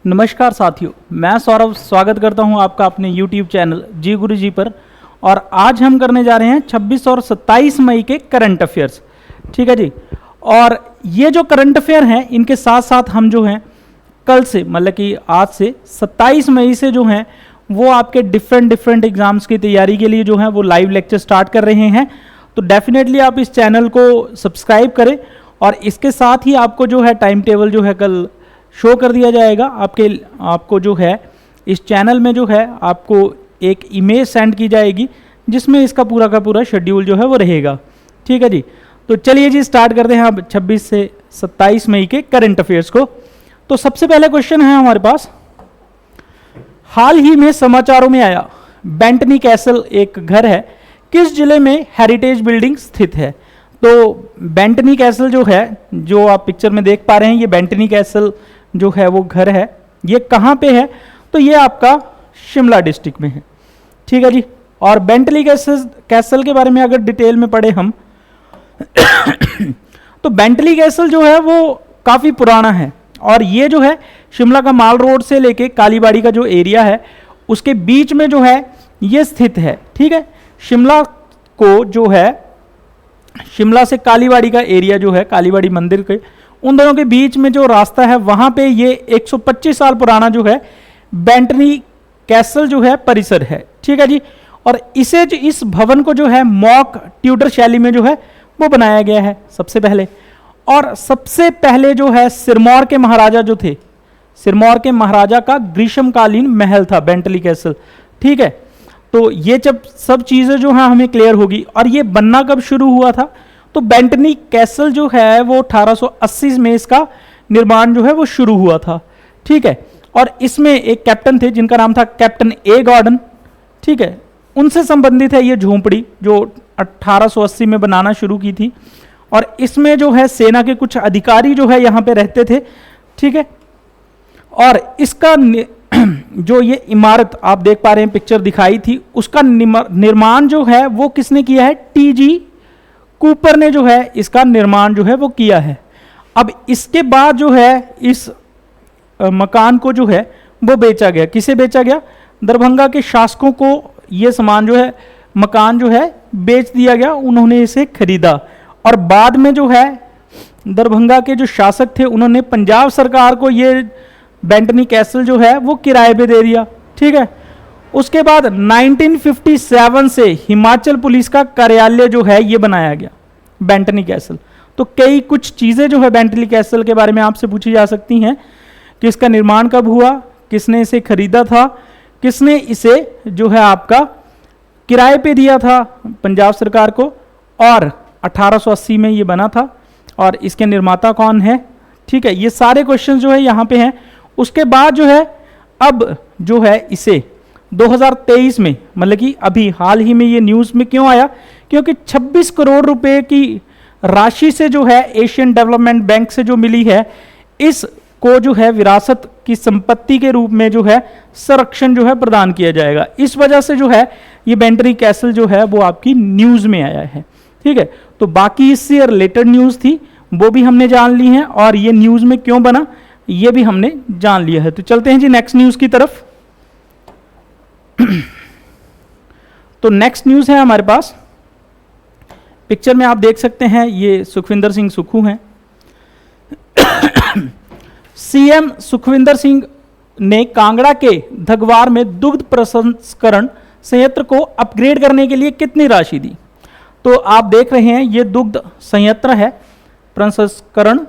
नमस्कार साथियों, मैं सौरभ स्वागत करता हूं आपका अपने YouTube चैनल जी गुरु जी पर। और आज हम करने जा रहे हैं 26 और 27 मई के करंट अफेयर्स। ठीक है जी। और ये जो करंट अफेयर हैं इनके साथ साथ हम जो हैं कल से मतलब कि आज से 27 मई से जो हैं वो आपके डिफरेंट एग्जाम्स की तैयारी के लिए जो है वो लाइव लेक्चर स्टार्ट कर रहे हैं। तो डेफिनेटली आप इस चैनल को सब्सक्राइब करें और इसके साथ ही आपको जो है टाइम टेबल जो है कल शो कर दिया जाएगा। आपको जो है इस चैनल में जो है आपको एक इमेज सेंड की जाएगी जिसमें इसका पूरा का पूरा शेड्यूल जो है वो रहेगा। ठीक है जी। तो चलिए जी स्टार्ट करते हैं अब 26 से 27 मई के करंट अफेयर्स को। तो सबसे पहले क्वेश्चन है हमारे पास, हाल ही में समाचारों में आया बेंटनी कैसल एक घर है, किस जिले में हेरिटेज बिल्डिंग स्थित है? तो बेंटनी कैसल जो है, जो आप पिक्चर में देख पा रहे हैं, ये बेंटनी कैसल जो है वो घर है। ये कहाँ पे है? तो ये आपका शिमला डिस्ट्रिक्ट में है। ठीक है जी। और बेंटनी कैसल के बारे में अगर डिटेल में पढ़े हम तो बेंटनी कैसल जो है वो काफ़ी पुराना है और ये जो है शिमला का माल रोड से लेके कालीबाड़ी का जो एरिया है उसके बीच में जो है ये स्थित है। ठीक है। शिमला को जो है शिमला से कालीबाड़ी का एरिया जो है कालीबाड़ी मंदिर के उन दोनों के बीच में जो रास्ता है वहां पे ये 125 साल पुराना जो है बेंटनी कैसल जो है परिसर है। ठीक है जी। और इस भवन को जो है मॉक ट्यूडर शैली में जो है वो बनाया गया है सबसे पहले। और सबसे पहले जो है सिरमौर के महाराजा जो थे, सिरमौर के महाराजा का ग्रीष्मकालीन महल था बेंटनी कैसल। ठीक है। तो ये जब सब चीज़ें जो हैं हमें क्लियर होगी। और ये बनना कब शुरू हुआ था? तो बेंटनी कैसल जो है वो 1880 में इसका निर्माण जो है वो शुरू हुआ था। ठीक है। और इसमें एक कैप्टन थे जिनका नाम था कैप्टन ए गॉर्डन। ठीक है। उनसे संबंधित है ये झोंपड़ी जो 1880 में बनाना शुरू की थी। और इसमें जो है सेना के कुछ अधिकारी जो है यहाँ पे रहते थे। ठीक है। और इसका जो ये इमारत आप देख पा रहे हैं, पिक्चर दिखाई थी, उसका निर्माण जो है वो किसने किया है? टीजी कूपर ने जो है इसका निर्माण जो है वो किया है। अब इसके बाद जो है इस मकान को जो है वो बेचा गया। किसे बेचा गया? दरभंगा के शासकों को ये सामान जो है मकान जो है बेच दिया गया। उन्होंने इसे खरीदा और बाद में जो है दरभंगा के जो शासक थे उन्होंने पंजाब सरकार को ये बेंटनी कैसल जो है वो किराए पे दे दिया। ठीक है। उसके बाद 1957 से हिमाचल पुलिस का कार्यालय जो है ये बनाया गया बेंटनी कैसल। तो कई कुछ चीज़ें जो है बेंटनी कैसल के बारे में आपसे पूछी जा सकती हैं कि इसका निर्माण कब हुआ, किसने इसे खरीदा था, किसने इसे जो है आपका किराए पे दिया था पंजाब सरकार को, और 1880 में ये बना था, और इसके निर्माता कौन है। ठीक है। ये सारे क्वेश्चन जो है यहाँ पे हैं। उसके बाद जो है अब जो है इसे 2023 में मतलब कि अभी हाल ही में ये न्यूज़ में क्यों आया? क्योंकि 26 करोड़ रुपए की राशि से जो है एशियन डेवलपमेंट बैंक से जो मिली है इसको जो है विरासत की संपत्ति के रूप में जो है संरक्षण जो है प्रदान किया जाएगा। इस वजह से जो है ये बेंटनी कैसल जो है वो आपकी न्यूज़ में आया है। ठीक है। तो बाकी इससे रिलेटेड न्यूज़ थी वो भी हमने जान ली है और ये न्यूज़ में क्यों बना ये भी हमने जान लिया है। तो चलते हैं जी नेक्स्ट न्यूज़ की तरफ। तो नेक्स्ट न्यूज़ है हमारे पास, पिक्चर में आप देख सकते हैं ये सुखविंदर सिंह सुक्खू हैं। सीएम सुखविंदर सिंह ने कांगड़ा के धगवार में दुग्ध प्रसंस्करण संयंत्र को अपग्रेड करने के लिए कितनी राशि दी? तो आप देख रहे हैं ये दुग्ध संयंत्र है प्रसंस्करण।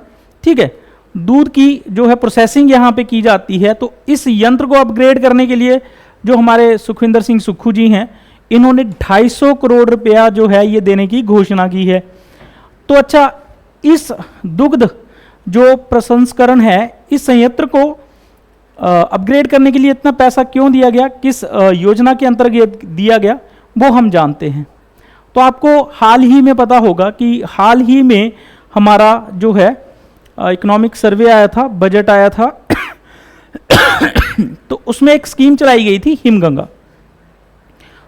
ठीक है। दूध की जो है प्रोसेसिंग यहाँ पे की जाती है। तो इस यंत्र को अपग्रेड करने के लिए जो हमारे सुखविंदर सिंह सुक्खू जी हैं इन्होंने 250 करोड़ रुपया जो है ये देने की घोषणा की है। तो अच्छा, इस दुग्ध जो प्रसंस्करण है इस संयंत्र को अपग्रेड करने के लिए इतना पैसा क्यों दिया गया, किस योजना के अंतर्गत दिया गया, वो हम जानते हैं। तो आपको हाल ही में पता होगा कि हाल ही में हमारा जो है इकोनॉमिक सर्वे आया था, बजट आया था तो उसमें एक स्कीम चलाई गई थी हिमगंगा।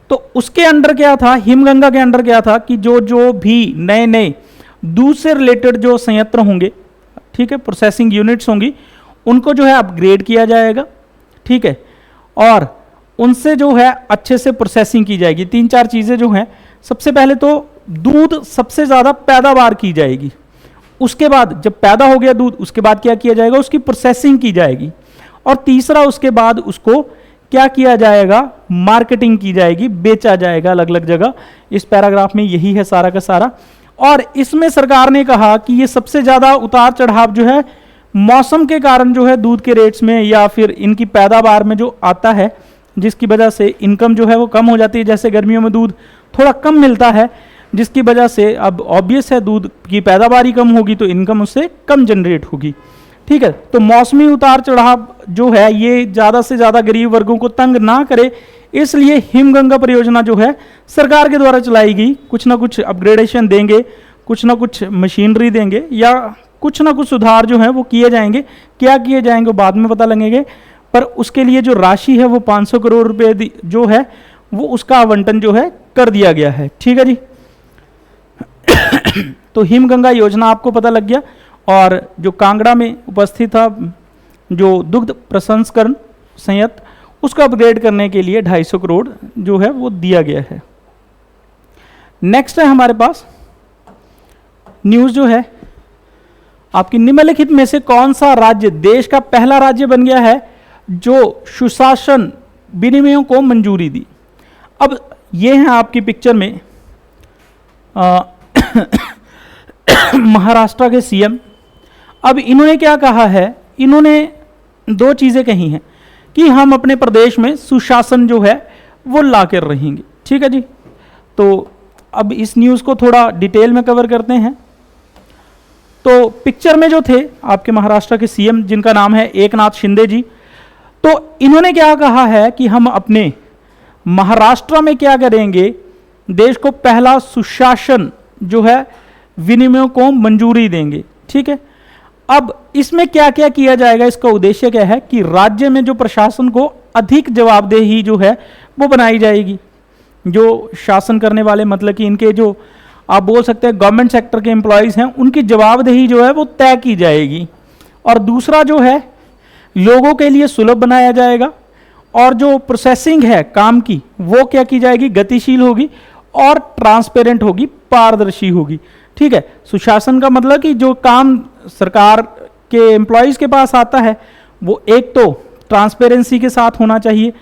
तो उसके अंडर क्या था, हिमगंगा के अंडर क्या था कि जो जो भी नए नए दूध से रिलेटेड जो संयंत्र होंगे, ठीक है, प्रोसेसिंग यूनिट्स होंगी, उनको जो है अपग्रेड किया जाएगा, ठीक है, और उनसे जो है अच्छे से प्रोसेसिंग की जाएगी। 3-4 चीज़ें जो हैं, सबसे पहले तो दूध सबसे ज़्यादा पैदावार की जाएगी, उसके बाद जब पैदा हो गया दूध, उसके बाद क्या किया जाएगा, उसकी प्रोसेसिंग की जाएगी, और तीसरा उसके बाद उसको क्या किया जाएगा, मार्केटिंग की जाएगी, बेचा जाएगा अलग अलग जगह। इस पैराग्राफ में यही है सारा का सारा। और इसमें सरकार ने कहा कि ये सबसे ज़्यादा उतार चढ़ाव जो है मौसम के कारण जो है दूध के रेट्स में या फिर इनकी पैदावार में जो आता है, जिसकी वजह से इनकम जो है वो कम हो जाती है। जैसे गर्मियों में दूध थोड़ा कम मिलता है, जिसकी वजह से अब ऑब्वियस है दूध की पैदावार ही कम होगी तो इनकम उससे कम जनरेट होगी, ठीक है। तो मौसमी उतार चढ़ाव जो है ये ज़्यादा से ज़्यादा गरीब वर्गों को तंग ना करे, इसलिए हिमगंगा परियोजना जो है सरकार के द्वारा चलाई गई। कुछ ना कुछ अपग्रेडेशन देंगे, कुछ ना कुछ मशीनरी देंगे, या कुछ ना कुछ सुधार जो है वो किए जाएंगे। क्या किए जाएंगे बाद में पता लगेंगे, पर उसके लिए जो राशि है वो 500 करोड़ रुपए जो है वो उसका आवंटन जो है कर दिया गया है, ठीक है जी। तो हिमगंगा योजना आपको पता लग गया। और जो कांगड़ा में उपस्थित था जो दुग्ध प्रसंस्करण संयंत्र, उसको अपग्रेड करने के लिए 250 करोड़ जो है वो दिया गया है। नेक्स्ट है हमारे पास न्यूज़ जो है आपकी, निम्नलिखित में से कौन सा राज्य देश का पहला राज्य बन गया है जो सुशासन विनिमयों को मंजूरी दी। अब ये है आपकी पिक्चर में महाराष्ट्र के सीएम। अब इन्होंने क्या कहा है, इन्होंने 2 चीज़ें कही हैं कि हम अपने प्रदेश में सुशासन जो है वो ला कर रहेंगे, ठीक है जी। तो अब इस न्यूज़ को थोड़ा डिटेल में कवर करते हैं। तो पिक्चर में जो थे आपके महाराष्ट्र के सीएम, जिनका नाम है एकनाथ शिंदे जी, तो इन्होंने क्या कहा है कि हम अपने महाराष्ट्र में क्या करेंगे, देश को पहला सुशासन जो है विनिमयों को मंजूरी देंगे, ठीक है। अब इसमें क्या क्या किया जाएगा, इसका उद्देश्य क्या है कि राज्य में जो प्रशासन को अधिक जवाबदेही जो है वो बनाई जाएगी। जो शासन करने वाले मतलब कि इनके जो आप बोल सकते हैं गवर्नमेंट सेक्टर के एम्प्लॉयज़ हैं, उनकी जवाबदेही जो है वो तय की जाएगी। और दूसरा जो है लोगों के लिए सुलभ बनाया जाएगा, और जो प्रोसेसिंग है काम की वो क्या की जाएगी, गतिशील होगी और ट्रांसपेरेंट होगी, पारदर्शी होगी, ठीक है। सुशासन का मतलब कि जो काम सरकार के एम्प्लॉयज़ के पास आता है वो एक तो ट्रांसपेरेंसी के साथ होना चाहिए,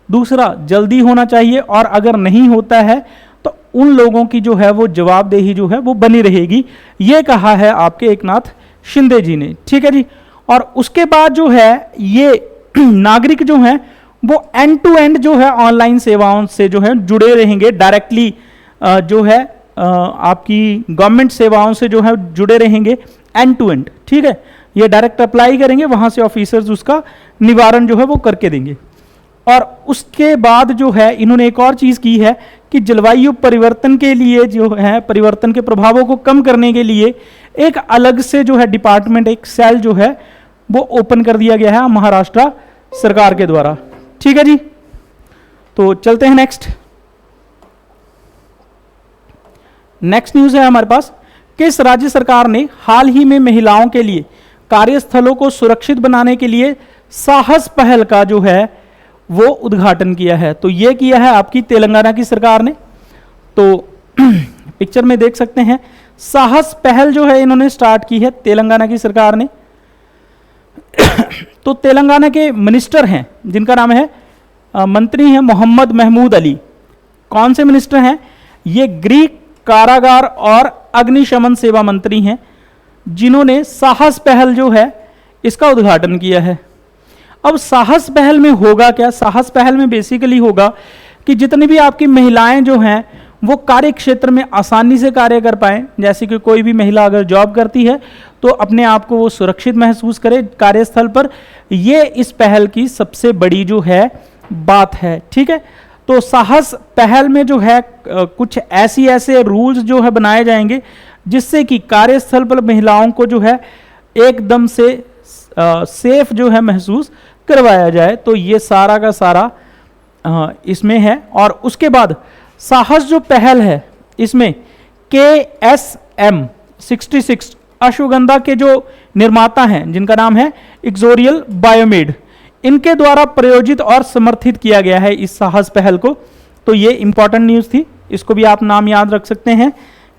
दूसरा जल्दी होना चाहिए, और अगर नहीं होता है तो उन लोगों की जो है वो जवाबदेही जो है वो बनी रहेगी। ये कहा है आपके एकनाथ शिंदे जी ने, ठीक है जी। और उसके बाद जो है ये नागरिक जो हैं वो एंड टू एंड जो है ऑनलाइन सेवाओं से जो है जुड़े रहेंगे, डायरेक्टली जो है आपकी गवर्नमेंट सेवाओं से जो है जुड़े रहेंगे एंड टू एंड, ठीक है। ये डायरेक्ट अप्लाई करेंगे, वहां से ऑफिसर्स उसका निवारण जो है वो करके देंगे। और उसके बाद जो है इन्होंने एक और चीज़ की है कि जलवायु परिवर्तन के लिए जो है परिवर्तन के प्रभावों को कम करने के लिए एक अलग से जो है डिपार्टमेंट, एक सेल जो है वो ओपन कर दिया गया है महाराष्ट्र सरकार के द्वारा, ठीक है जी। तो चलते हैं नेक्स्ट न्यूज़ है हमारे पास, किस राज्य सरकार ने हाल ही में महिलाओं के लिए कार्यस्थलों को सुरक्षित बनाने के लिए साहस पहल का जो है वो उद्घाटन किया है। तो ये किया है आपकी तेलंगाना की सरकार ने। तो पिक्चर में देख सकते हैं साहस पहल जो है इन्होंने स्टार्ट की है तेलंगाना की सरकार ने। तो तेलंगाना के मिनिस्टर हैं जिनका नाम है मंत्री हैं मोहम्मद महमूद अली। कौन से मिनिस्टर हैं ये? गृह, कारागार और अग्निशमन सेवा मंत्री हैं, जिन्होंने साहस पहल जो है इसका उद्घाटन किया है। अब साहस पहल में होगा क्या? साहस पहल में बेसिकली होगा कि जितनी भी आपकी महिलाएं जो हैं वो कार्य क्षेत्र में आसानी से कार्य कर पाएं। जैसे कि कोई भी महिला अगर जॉब करती है तो अपने आप को वो सुरक्षित महसूस करे कार्यस्थल पर। ये इस पहल की सबसे बड़ी जो है बात है, ठीक है। तो साहस पहल में जो है कुछ ऐसे रूल्स जो है बनाए जाएंगे जिससे कि कार्यस्थल पर महिलाओं को जो है एकदम से सेफ जो है महसूस करवाया जाए। तो ये सारा का सारा इसमें है। और उसके बाद साहस जो पहल है इसमें KSM 66 अश्वगंधा के जो निर्माता हैं जिनका नाम है इक्सोरियल बायोमेड, इनके द्वारा प्रयोजित और समर्थित किया गया है इस साहस पहल को। तो ये इंपॉर्टेंट न्यूज थी, इसको भी आप नाम याद रख सकते हैं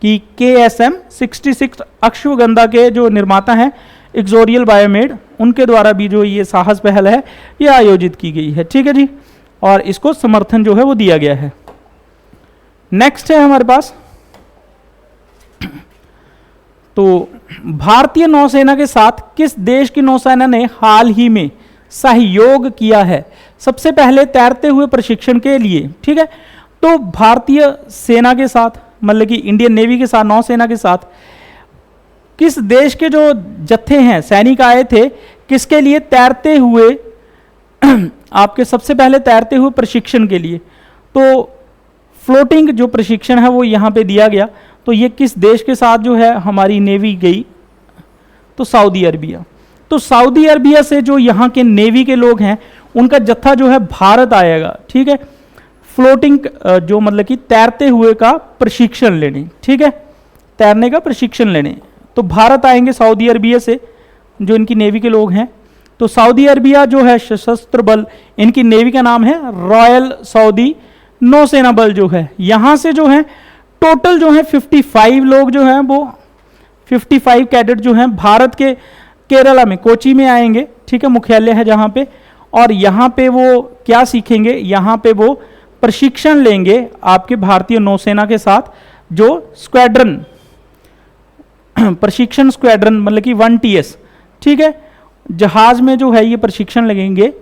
कि KSM 66 अश्वगंधा के जो निर्माता हैं इक्सोरियल बायोमेड, उनके द्वारा भी जो ये साहस पहल है ये आयोजित की गई है। ठीक है जी, और इसको समर्थन जो है वो दिया गया है। नेक्स्ट है हमारे पास, तो भारतीय नौसेना के साथ किस देश की नौसेना ने हाल ही में सहयोग किया है सबसे पहले तैरते हुए प्रशिक्षण के लिए? ठीक है, तो भारतीय सेना के साथ, मतलब कि इंडियन नेवी के साथ, नौसेना के साथ किस देश के जो जत्थे हैं, सैनिक आए थे, किसके लिए? तैरते हुए आपके सबसे पहले तैरते हुए प्रशिक्षण के लिए। तो फ्लोटिंग जो प्रशिक्षण है वो यहाँ पे दिया गया। तो ये किस देश के साथ जो है हमारी नेवी गई? तो सऊदी अरबिया। तो सऊदी अरबिया से जो यहाँ के नेवी के लोग हैं उनका जत्था जो है भारत आएगा। ठीक है, फ्लोटिंग जो मतलब कि तैरते हुए का प्रशिक्षण लेने, ठीक है, तैरने का प्रशिक्षण लेने। तो भारत आएंगे सऊदी अरबिया से जो इनकी नेवी के लोग हैं। तो सऊदी अरबिया जो है सशस्त्र बल, इनकी नेवी का नाम है रॉयल सऊदी नौसेना बल जो है। यहाँ से जो है टोटल जो है 55 लोग जो हैं वो 55 कैडेट जो हैं भारत के केरला में कोची में आएंगे। ठीक है, मुख्यालय है जहाँ पे, और यहाँ पे वो क्या सीखेंगे? यहाँ पे वो प्रशिक्षण लेंगे आपके भारतीय नौसेना के साथ, जो स्क्वाड्रन प्रशिक्षण स्क्वाड्रन मतलब कि 1TS, ठीक है, जहाज में जो है ये प्रशिक्षण लगेंगे।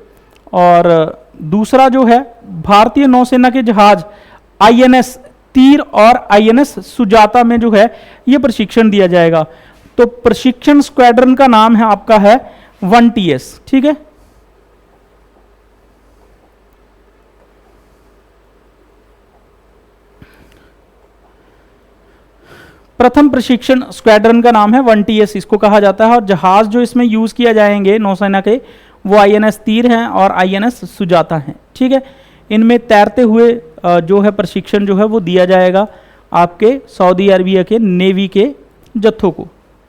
और दूसरा जो है भारतीय नौसेना के जहाज INS तीर और INS सुजाता में जो है ये प्रशिक्षण दिया जाएगा। तो प्रशिक्षण स्क्वाड्रन का नाम है आपका है 1TS। ठीक है, प्रथम प्रशिक्षण स्क्वाड्रन का नाम है 1TS, इसको कहा जाता है। और जहाज जो इसमें यूज किया जाएंगे नौसेना के वो INS तीर हैं और INS सुजाता हैं। ठीक है, इनमें तैरते हुए जो है प्रशिक्षण जो है वो दिया जाएगा आपके सऊदी अरबिया के नेवी के जत्थों को।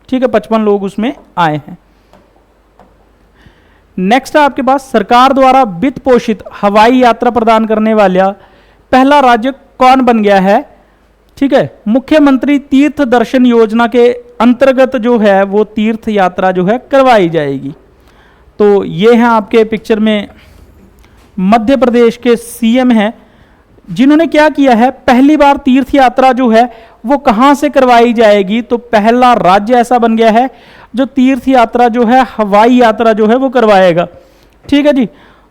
ठीक है, 55 लोग उसमें आए हैं। नेक्स्ट है आपके पास, सरकार द्वारा वित्त पोषित हवाई यात्रा प्रदान करने वाला पहला राज्य कौन बन गया है? ठीक है, मुख्यमंत्री तीर्थ दर्शन योजना के अंतर्गत जो है वो तीर्थ यात्रा जो है करवाई जाएगी। तो ये हैं आपके पिक्चर में मध्य प्रदेश के CM हैं जिन्होंने क्या किया है, पहली बार तीर्थ यात्रा जो है वो कहां से करवाई जाएगी? तो पहला राज्य ऐसा बन गया है जो तीर्थ यात्रा जो है हवाई यात्रा जो है वो करवाएगा। ठीक है जी,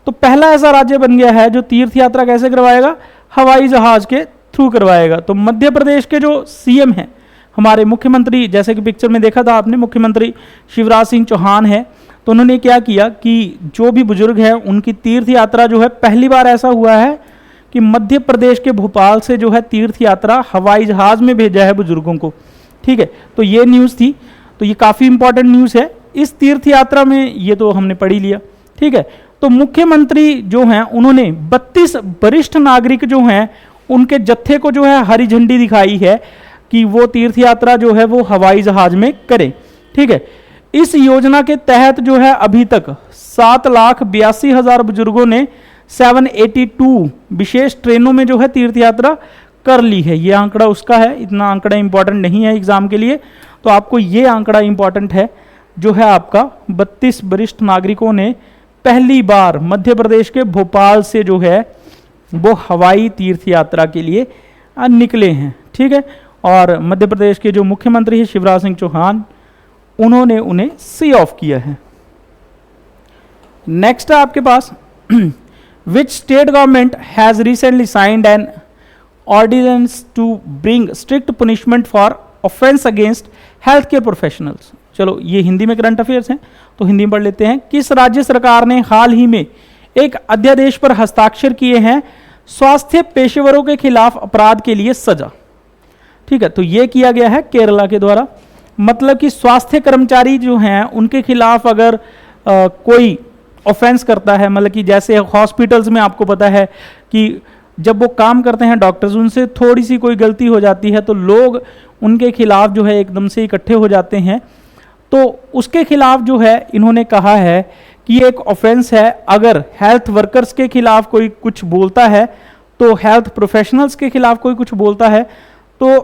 तो पहला ऐसा राज्य बन गया है जो तीर्थ यात्रा कैसे करवाएगा? हवाई जहाज के थ्रू करवाएगा। तो मध्य प्रदेश के जो CM हैं हमारे मुख्यमंत्री, जैसे कि पिक्चर में देखा था आपने, मुख्यमंत्री शिवराज सिंह चौहान है। तो उन्होंने क्या किया कि जो भी बुजुर्ग हैं उनकी तीर्थ यात्रा जो है, पहली बार ऐसा हुआ है कि मध्य प्रदेश के भोपाल से जो है तीर्थ यात्रा हवाई जहाज में भेजा है बुजुर्गों को। ठीक है, तो ये न्यूज़ थी, तो ये काफ़ी इंपॉर्टेंट न्यूज़ है। इस तीर्थ यात्रा में ये तो हमने पढ़ ही लिया। ठीक है, तो मुख्यमंत्री जो हैं उन्होंने 32 वरिष्ठ नागरिक जो हैं उनके जत्थे को जो है हरी झंडी दिखाई है कि वो तीर्थ यात्रा जो है वो हवाई जहाज में करें। ठीक है, इस योजना के तहत जो है अभी तक 7,82,000 बुजुर्गों ने 782 विशेष ट्रेनों में जो है तीर्थ यात्रा कर ली है। ये आंकड़ा उसका है, इतना आंकड़ा इंपॉर्टेंट नहीं है एग्जाम के लिए, तो आपको ये आंकड़ा इंपॉर्टेंट है जो है आपका 32 वरिष्ठ नागरिकों ने पहली बार मध्य प्रदेश के भोपाल से जो है वो हवाई तीर्थ यात्रा के लिए निकले हैं। ठीक है, और मध्य प्रदेश के जो मुख्यमंत्री हैं शिवराज सिंह चौहान, उन्होंने उन्हें सी ऑफ किया है। नेक्स्ट है आपके पास, which state government has recently signed an ordinance to bring strict punishment for offense against health care professionals. चलो ये हिंदी में करंट अफेयर्स हैं तो हिंदी में पढ़ लेते हैं। किस राज्य सरकार ने हाल ही में एक अध्यादेश पर हस्ताक्षर किए हैं स्वास्थ्य पेशेवरों के खिलाफ अपराध के लिए सजा? ठीक है, तो ये किया गया है केरला के द्वारा। मतलब कि स्वास्थ्य कर्मचारी जो हैं उनके खिलाफ अगर कोई ऑफेंस करता है, मतलब कि जैसे हॉस्पिटल्स में आपको पता है कि जब वो काम करते हैं डॉक्टर्स, उनसे थोड़ी सी कोई गलती हो जाती है तो लोग उनके खिलाफ जो है एकदम से इकट्ठे हो जाते हैं तो उसके खिलाफ जो है इन्होंने कहा है कि ये एक ऑफेंस है। अगर हेल्थ वर्कर्स के खिलाफ कोई कुछ बोलता है, तो हेल्थ प्रोफेशनल्स के खिलाफ कोई कुछ बोलता है, तो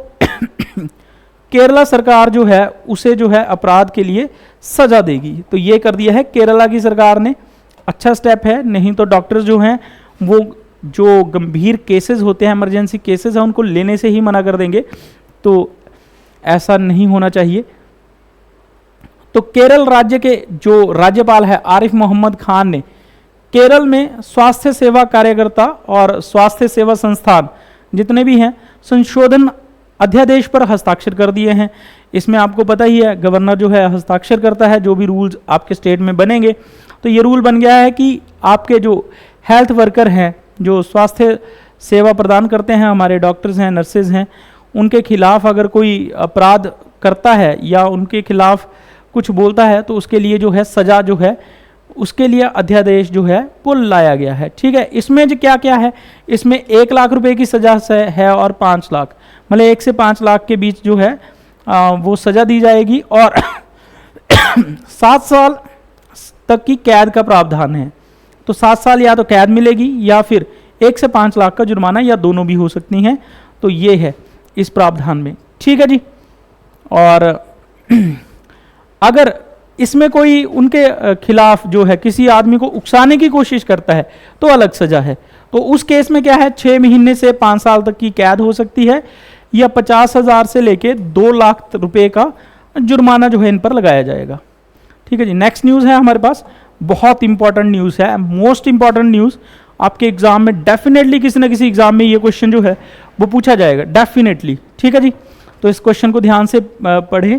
केरला सरकार जो है उसे जो है अपराध के लिए सजा देगी। तो ये कर दिया है केरला की सरकार ने, अच्छा स्टेप है। नहीं तो डॉक्टर्स जो हैं वो जो गंभीर केसेस होते हैं, इमरजेंसी केसेस हैं, उनको लेने से ही मना कर देंगे। तो ऐसा नहीं होना चाहिए। तो केरल राज्य के जो राज्यपाल है आरिफ मोहम्मद खान ने केरल में स्वास्थ्य सेवा कार्यकर्ता और स्वास्थ्य सेवा संस्थान जितने भी हैं संशोधन अध्यादेश पर हस्ताक्षर कर दिए हैं। इसमें आपको पता ही है गवर्नर जो है हस्ताक्षर करता है जो भी रूल्स आपके स्टेट में बनेंगे। तो ये रूल बन गया है कि आपके जो हेल्थ वर्कर हैं, जो स्वास्थ्य सेवा प्रदान करते हैं, हमारे डॉक्टर्स हैं, नर्सेज हैं, उनके खिलाफ अगर कोई अपराध करता है या उनके खिलाफ कुछ बोलता है तो उसके लिए जो है सज़ा जो है उसके लिए अध्यादेश जो है वो लाया गया है। ठीक है, इसमें जो क्या क्या है, इसमें 1 लाख रुपए की सज़ा है और 5 लाख, मतलब 1 से 5 लाख के बीच जो है वो सज़ा दी जाएगी और 7 साल तक की कैद का प्रावधान है। तो 7 साल या तो कैद मिलेगी या फिर 1 से 5 लाख का जुर्माना, या दोनों भी हो सकती हैं। तो ये है इस प्रावधान में। ठीक है जी। और अगर इसमें कोई उनके खिलाफ जो है किसी आदमी को उकसाने की कोशिश करता है तो अलग सजा है। तो उस केस में क्या है, 6 महीने से 5 साल तक की कैद हो सकती है या 50,000 से लेके 2 लाख रुपए का जुर्माना जो है इन पर लगाया जाएगा। ठीक है जी। नेक्स्ट न्यूज़ है हमारे पास, बहुत इंपॉर्टेंट न्यूज़ है, मोस्ट इंपॉर्टेंट न्यूज़। आपके एग्जाम में डेफिनेटली किसी न किसी एग्जाम में ये क्वेश्चन जो है वो पूछा जाएगा डेफिनेटली। ठीक है जी। तो इस क्वेश्चन को ध्यान से पढ़ें।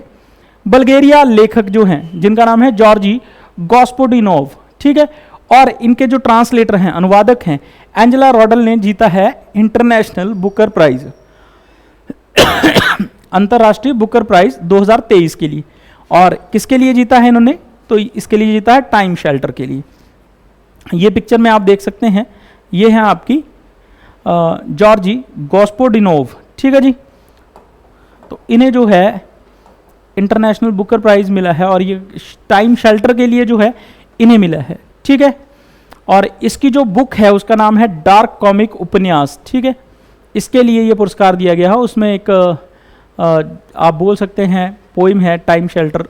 बल्गेरिया लेखक जो हैं जिनका नाम है जॉर्जी गॉस्पोडिनोव, ठीक है, और इनके जो ट्रांसलेटर हैं, अनुवादक हैं, एंजेला रॉडल ने जीता है इंटरनेशनल बुकर प्राइज, अंतर्राष्ट्रीय बुकर प्राइज 2023 के लिए। और किसके लिए जीता है इन्होंने, तो इसके लिए जीता है टाइम शेल्टर के लिए। ये पिक्चर में आप देख सकते हैं, ये है आपकी जॉर्जी गॉस्पोडिनोव। ठीक है जी। तो इन्हें जो है इंटरनेशनल बुकर प्राइज मिला है और ये टाइम शेल्टर के लिए जो है इन्हें मिला है। ठीक है। और इसकी जो बुक है उसका नाम है डार्क कॉमिक उपन्यास। ठीक है, इसके लिए ये पुरस्कार दिया गया है। उसमें एक आप बोल सकते हैं पोइम है टाइम शेल्टर,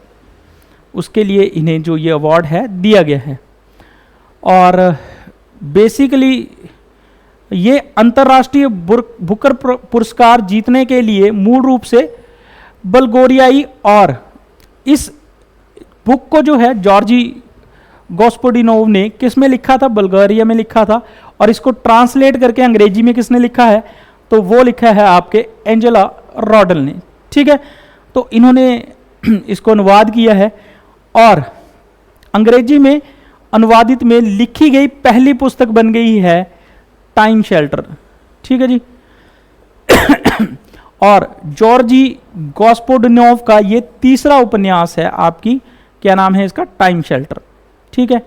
उसके लिए इन्हें जो ये अवार्ड है दिया गया है। और बेसिकली ये अंतर्राष्ट्रीय बुकर पुरस्कार जीतने के लिए मूल रूप से बल्गोरियाई, और इस बुक को जो है जॉर्जी गॉस्पोडिनोव ने किस में लिखा था, बल्गेरिया में लिखा था। और इसको ट्रांसलेट करके अंग्रेजी में किसने लिखा है, तो वो लिखा है आपके एंजेला रॉडल ने। ठीक है। तो इन्होंने इसको अनुवाद किया है और अंग्रेजी में अनुवादित में लिखी गई पहली पुस्तक बन गई है टाइम शेल्टर। ठीक है जी। और जॉर्जी गॉस्पोडिनोव का ये तीसरा उपन्यास है आपकी, क्या नाम है इसका, टाइम शेल्टर। ठीक है,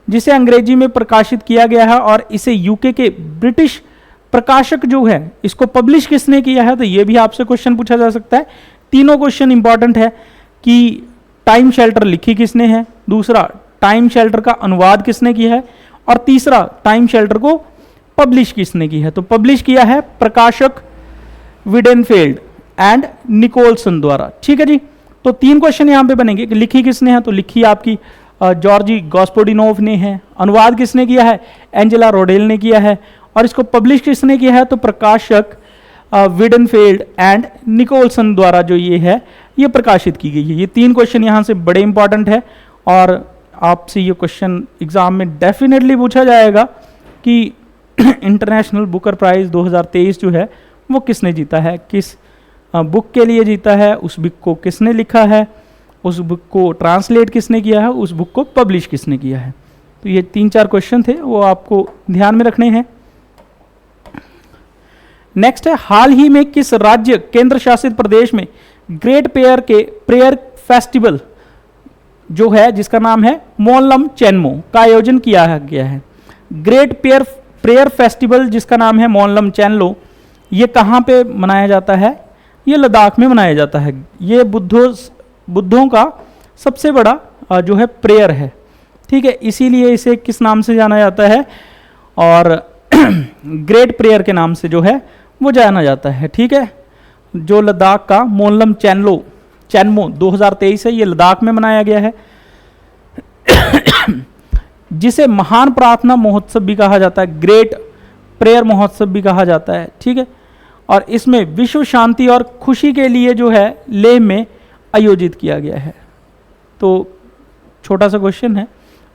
जिसे अंग्रेजी में प्रकाशित किया गया है और इसे यूके के ब्रिटिश प्रकाशक जो है, इसको पब्लिश किसने किया है, तो ये भी आपसे क्वेश्चन पूछा जा सकता है। तीनों क्वेश्चन इंपॉर्टेंट है कि टाइम शेल्टर लिखी किसने है, दूसरा टाइम शेल्टर का अनुवाद किसने किया है, और तीसरा टाइम शेल्टर को पब्लिश किसने की है। तो पब्लिश किया है प्रकाशक विडेनफील्ड एंड निकोलसन द्वारा। ठीक है जी। तो 3 क्वेश्चन यहां पे बनेंगे कि लिखी किसने है, तो लिखी आपकी जॉर्जी गॉस्पोडिनोव ने है, अनुवाद किसने किया है, एंजेला रॉडेल ने किया है, और इसको पब्लिश किसने किया है, तो प्रकाशक विडेनफील्ड एंड निकोलसन द्वारा जो ये है ये प्रकाशित की गई है। ये 3 क्वेश्चन यहाँ से बड़े इंपॉर्टेंट है और आपसे ये क्वेश्चन एग्जाम में डेफिनेटली पूछा जाएगा कि इंटरनेशनल बुकर प्राइज 2023 जो है वो किसने जीता है, किस बुक के लिए जीता है, उस बुक को किसने लिखा है, उस बुक को ट्रांसलेट किसने किया है, उस बुक को पब्लिश किसने किया है। तो ये 3-4 क्वेश्चन थे, वो आपको ध्यान में रखने हैं। नेक्स्ट है, हाल ही में किस राज्य केंद्र शासित प्रदेश में ग्रेट प्रेयर फेस्टिवल जो है जिसका नाम है मोनलम चेनमो का आयोजन किया गया है। ग्रेट प्रेयर फेस्टिवल जिसका नाम है मोनलम चेनलो, ये कहाँ पे मनाया जाता है, ये लद्दाख में मनाया जाता है। ये बुद्धों का सबसे बड़ा जो है प्रेयर है, ठीक है। इसीलिए इसे किस नाम से जाना जाता है, और ग्रेट प्रेयर के नाम से जो है वो जाना जाता है, ठीक है। जो लद्दाख का मोनलम चैनमो 2023 है, ये लद्दाख में मनाया गया है, जिसे महान प्रार्थना महोत्सव भी कहा जाता है, ग्रेट प्रेयर महोत्सव भी कहा जाता है, ठीक है। और इसमें विश्व शांति और खुशी के लिए जो है लेह में आयोजित किया गया है। तो छोटा सा क्वेश्चन है,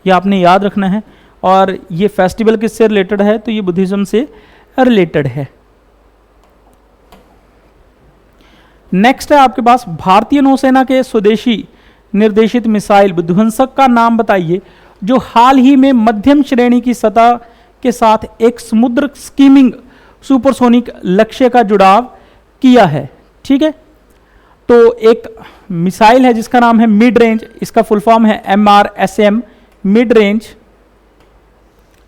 ये आपने याद रखना है। और ये फेस्टिवल किससे रिलेटेड है, तो ये बुद्धिज्म से रिलेटेड है। नेक्स्ट है आपके पास, भारतीय नौसेना के स्वदेशी निर्देशित मिसाइल विध्वंसक का नाम बताइए जो हाल ही में मध्यम श्रेणी की सतह के साथ एक समुद्र स्कीमिंग सुपरसोनिक लक्ष्य का जुड़ाव किया है, ठीक है। तो एक मिसाइल है जिसका नाम है मिड रेंज, इसका फुल फॉर्म है MRSAM, mid range,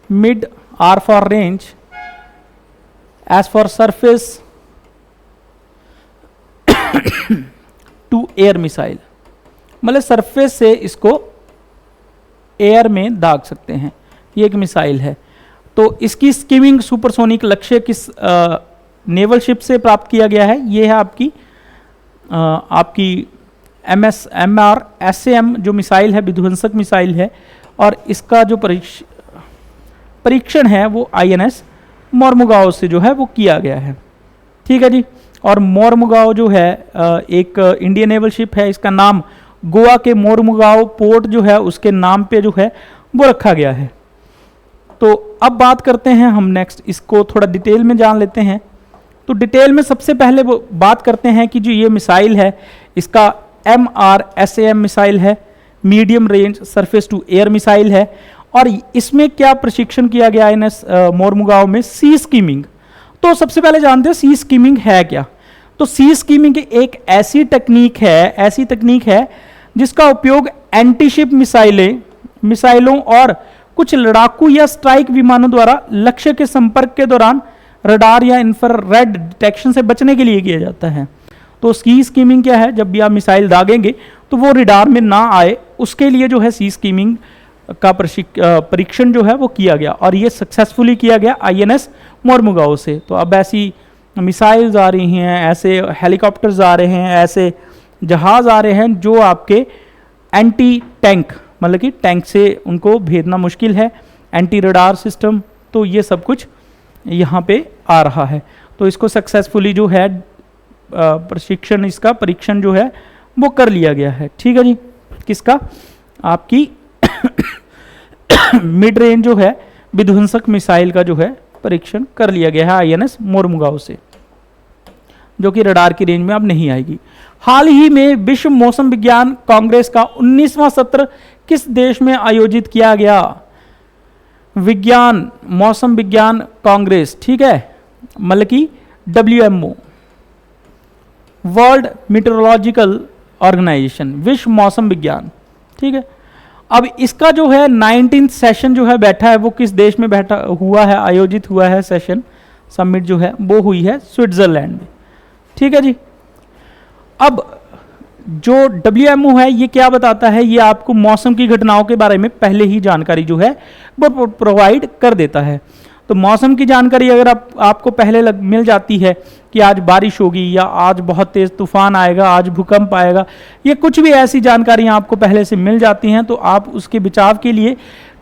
mid R for range, S for surface to air missile, मतलब सरफेस से इसको एयर में दाग सकते हैं, ये एक मिसाइल है। तो इसकी स्कीमिंग सुपरसोनिक लक्ष्य किस नेवल शिप से प्राप्त किया गया है, ये है आपकी MRSAM जो मिसाइल है, विध्वंसक मिसाइल है। और इसका जो परीक्षण है वो INS मोरमुगाओ से जो है वो किया गया है, ठीक है जी। और मोरमुगाओ जो है एक इंडियन नेवल शिप है, इसका नाम गोवा के मोरमुगाओ पोर्ट जो है उसके नाम पे जो है वो रखा गया है। तो अब बात करते हैं हम नेक्स्ट, इसको थोड़ा डिटेल में जान लेते हैं। तो डिटेल में सबसे पहले वो बात करते हैं कि जो ये मिसाइल है इसका MRSAM मिसाइल है, medium range surface to air missile है। और इसमें क्या प्रशिक्षण किया गया INS मोरमुगाओ में, सी स्कीमिंग। तो सबसे पहले जानते हैं सी स्कीमिंग है क्या। तो सी स्कीमिंग एक ऐसी तकनीक है जिसका उपयोग एंटीशिप मिसाइलों और कुछ लड़ाकू या स्ट्राइक विमानों द्वारा लक्ष्य के संपर्क के दौरान रडार या इंफ्रारेड डिटेक्शन से बचने के लिए किया जाता है। तो सी स्कीमिंग क्या है, जब भी आप मिसाइल दागेंगे तो वो रडार में ना आए, उसके लिए जो है सी स्कीमिंग का परीक्षण जो है वो किया गया, और ये सक्सेसफुली किया गया INS मोरमुगाओ से। तो अब ऐसी मिसाइल्स आ रही हैं, ऐसे हेलीकॉप्टर्स आ रहे हैं, ऐसे जहाज आ रहे हैं जो आपके एंटी टैंक, मतलब कि टैंक से उनको भेजना मुश्किल है, एंटी रडार सिस्टम, तो ये सब कुछ यहाँ पे आ रहा है। तो इसको सक्सेसफुली जो है प्रशिक्षण, इसका परीक्षण जो है वो कर लिया गया है, ठीक है जी। किसका, आपकी मिड रेंज जो है विध्वंसक मिसाइल का जो है परीक्षण कर लिया गया है INS मोरमुगाओ से, जो कि रडार की रेंज में अब नहीं आएगी। हाल ही में विश्व मौसम विज्ञान कांग्रेस का 19वां सत्र किस देश में आयोजित किया गया, मौसम विज्ञान कांग्रेस, ठीक है, मतलब कि WMO, वर्ल्ड मीटरोलॉजिकल ऑर्गेनाइजेशन, विश्व मौसम विज्ञान, ठीक है। अब इसका जो है 19th सेशन जो है बैठा है वो किस देश में बैठा हुआ है, आयोजित हुआ है सेशन, समिट जो है वो हुई है स्विट्जरलैंड में, ठीक है जी। अब जो WMO है ये क्या बताता है, ये आपको मौसम की घटनाओं के बारे में पहले ही जानकारी जो है वो प्रोवाइड कर देता है। तो मौसम की जानकारी अगर आपको पहले मिल जाती है कि आज बारिश होगी या आज बहुत तेज तूफान आएगा, आज भूकंप आएगा, ये कुछ भी ऐसी जानकारियां आपको पहले से मिल जाती हैं, तो आप उसके बचाव के लिए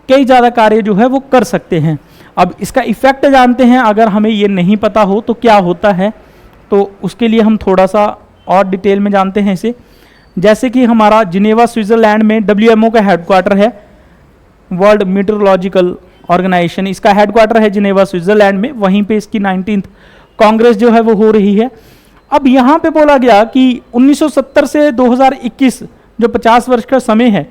कई ज़्यादा कार्य जो है वो कर सकते हैं। अब इसका इफेक्ट जानते हैं, अगर हमें ये नहीं पता हो तो क्या होता है, तो उसके लिए हम थोड़ा सा और डिटेल में जानते हैं इसे। जैसे कि हमारा जिनेवा स्विट्जरलैंड में WMO का हेडक्वार्टर है, वर्ल्ड मीटरोलॉजिकल ऑर्गेनाइजेशन, इसका हेडक्वार्टर है जिनेवा स्विट्जरलैंड में, वहीं पे इसकी 19th कांग्रेस जो है वो हो रही है। अब यहाँ पे बोला गया कि 1970 से 2021 जो 50 वर्ष का समय है,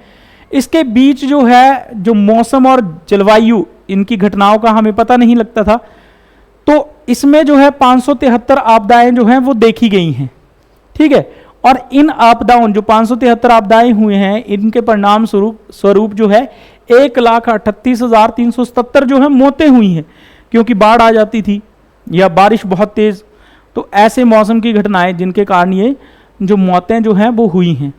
इसके बीच जो है जो मौसम और जलवायु इनकी घटनाओं का हमें पता नहीं लगता था, तो इसमें जो है 573 आपदाएं जो हैं वो देखी गई हैं, ठीक है। और इन आपदाओं जो 573 आपदाएं हुए हैं, इनके परिणाम स्वरूप जो है 1,38,377 जो है मौतें हुई हैं, क्योंकि बाढ़ आ जाती थी या बारिश बहुत तेज, तो ऐसे मौसम की घटनाएं जिनके कारण ये जो मौतें जो हैं वो हुई हैं,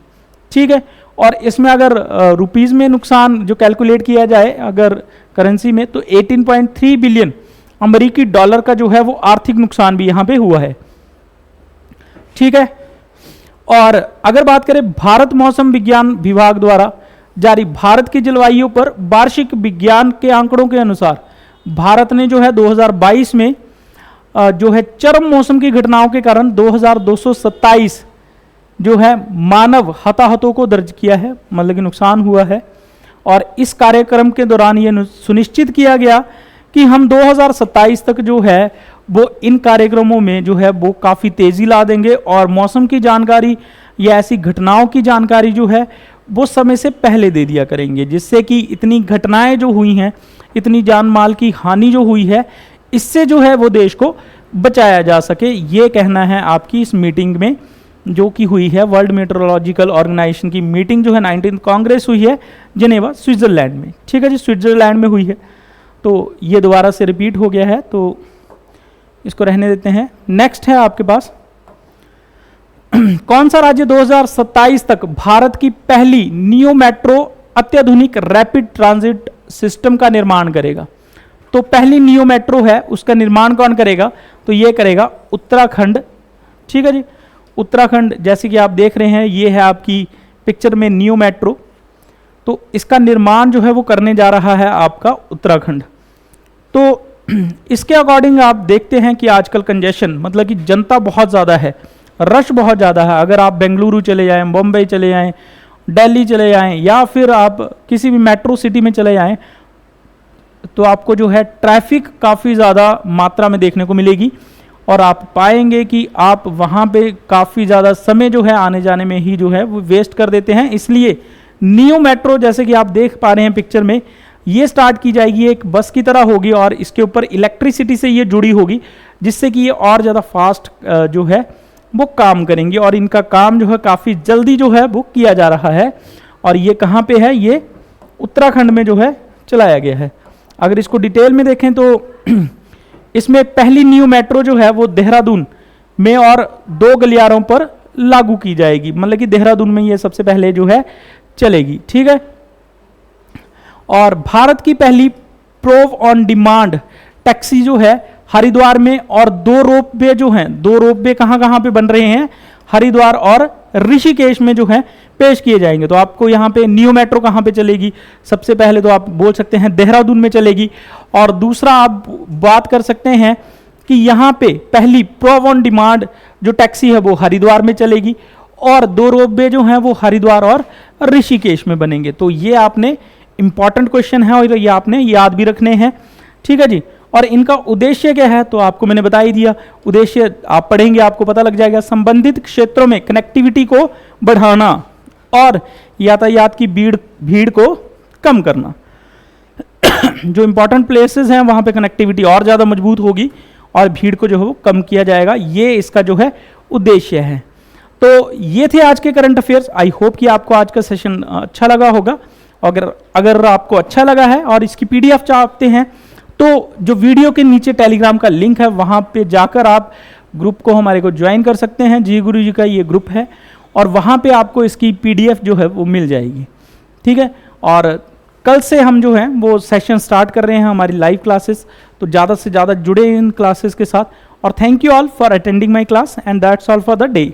ठीक है। और इसमें अगर रुपीज़ में नुकसान जो कैलकुलेट किया जाए अगर करेंसी में, तो 18.3 बिलियन अमेरिकी डॉलर का जो है वो आर्थिक नुकसान भी यहाँ पे हुआ है। ठीक है, और अगर बात करें भारत मौसम विज्ञान विभाग द्वारा जारी भारत की जलवायु पर वार्षिक विज्ञान के आंकड़ों के अनुसार भारत ने जो है 2022 में जो है चरम मौसम की घटनाओं के कारण 2227 जो है मानव हताहतों को दर्ज किया है, मतलब कि नुकसान हुआ है। और इस कार्यक्रम के दौरान ये सुनिश्चित किया गया कि हम 2027 तक जो है वो इन कार्यक्रमों में जो है वो काफ़ी तेज़ी ला देंगे और मौसम की जानकारी या ऐसी घटनाओं की जानकारी जो है वो समय से पहले दे दिया करेंगे, जिससे कि इतनी घटनाएं जो हुई हैं, इतनी जान माल की हानि जो हुई है, इससे जो है वो देश को बचाया जा सके। ये कहना है आपकी इस मीटिंग में जो कि हुई है, वर्ल्ड मेट्रोलॉजिकल ऑर्गेनाइजेशन की मीटिंग जो है 19th कांग्रेस हुई है जिनेवा स्विट्जरलैंड में। ठीक है जी, स्विट्जरलैंड में हुई है, तो ये दोबारा से रिपीट हो गया है, तो इसको रहने देते हैं। नेक्स्ट है आपके पास कौन सा राज्य 2027 तक भारत की पहली नियो मेट्रो अत्याधुनिक रैपिड ट्रांजिट सिस्टम का निर्माण करेगा? तो पहली नियो मेट्रो है उसका निर्माण कौन करेगा? तो ये करेगा उत्तराखंड। ठीक है जी, उत्तराखंड जैसे कि आप देख रहे हैं, ये है आपकी पिक्चर में नियो मेट्रो, तो इसका निर्माण जो है वो करने जा रहा है आपका उत्तराखंड। तो इसके अकॉर्डिंग आप देखते हैं कि आजकल कंजेशन, मतलब कि जनता बहुत ज़्यादा है, रश बहुत ज़्यादा है। अगर आप बेंगलुरु चले जाएं, बम्बई चले जाएं, दिल्ली चले जाएं या फिर आप किसी भी मेट्रो सिटी में चले जाएं, तो आपको जो है ट्रैफिक काफ़ी ज़्यादा मात्रा में देखने को मिलेगी और आप पाएंगे कि आप वहाँ पे काफ़ी ज़्यादा समय जो है आने जाने में ही जो है वो वेस्ट कर देते हैं। इसलिए नियो मेट्रो जैसे कि आप देख पा रहे हैं पिक्चर में, ये स्टार्ट की जाएगी, एक बस की तरह होगी और इसके ऊपर इलेक्ट्रिसिटी से ये जुड़ी होगी, जिससे कि ये और ज़्यादा फास्ट जो है वो काम करेंगे और इनका काम जो है काफ़ी जल्दी जो है वो किया जा रहा है। और ये कहाँ पे है? ये उत्तराखंड में जो है चलाया गया है। अगर इसको डिटेल में देखें तो इसमें पहली न्यू मेट्रो जो है वो देहरादून में और 2 गलियारों पर लागू की जाएगी, मतलब कि देहरादून में ये सबसे पहले जो है चलेगी। ठीक है, और भारत की पहली प्रोव ऑन डिमांड टैक्सी जो है हरिद्वार में, और 2 रोपवे जो हैं, 2 रोपवे कहाँ पे बन रहे हैं? हरिद्वार और ऋषिकेश में जो है पेश किए जाएंगे। तो आपको यहाँ पे न्यू मेट्रो कहाँ पे चलेगी? सबसे पहले तो आप बोल सकते हैं देहरादून में चलेगी, और दूसरा आप बात कर सकते हैं कि यहाँ पे पहली प्रोव ऑन डिमांड जो टैक्सी है वो हरिद्वार में चलेगी और 2 रोपवे जो हैं वो हरिद्वार और ऋषिकेश में बनेंगे। तो ये आपने इंपॉर्टेंट क्वेश्चन है और ये आपने याद भी रखने हैं। ठीक है जी, और इनका उद्देश्य क्या है तो आपको मैंने बता ही दिया। उद्देश्य आप पढ़ेंगे आपको पता लग जाएगा, संबंधित क्षेत्रों में कनेक्टिविटी को बढ़ाना और यातायात की भीड़ को कम करना। जो इंपॉर्टेंट प्लेसेस हैं वहां पे कनेक्टिविटी और ज़्यादा मजबूत होगी और भीड़ को जो है वो कम किया जाएगा, ये इसका जो है उद्देश्य है। तो ये थे आज के करंट अफेयर्स। आई होप कि आपको आज का सेशन अच्छा लगा होगा। अगर आपको अच्छा लगा है और इसकी PDF चाहते हैं तो जो वीडियो के नीचे टेलीग्राम का लिंक है वहाँ पे जाकर आप ग्रुप को हमारे को ज्वाइन कर सकते हैं। जी गुरु जी का ये ग्रुप है और वहाँ पे आपको इसकी PDF जो है वो मिल जाएगी। ठीक है, और कल से हम जो है वो सेशन स्टार्ट कर रहे हैं हमारी लाइव क्लासेस, तो ज़्यादा से ज़्यादा जुड़े इन क्लासेस के साथ। और thank you all for attending my class and that's all for the day.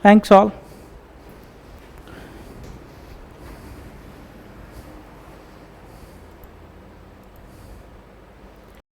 Thanks all.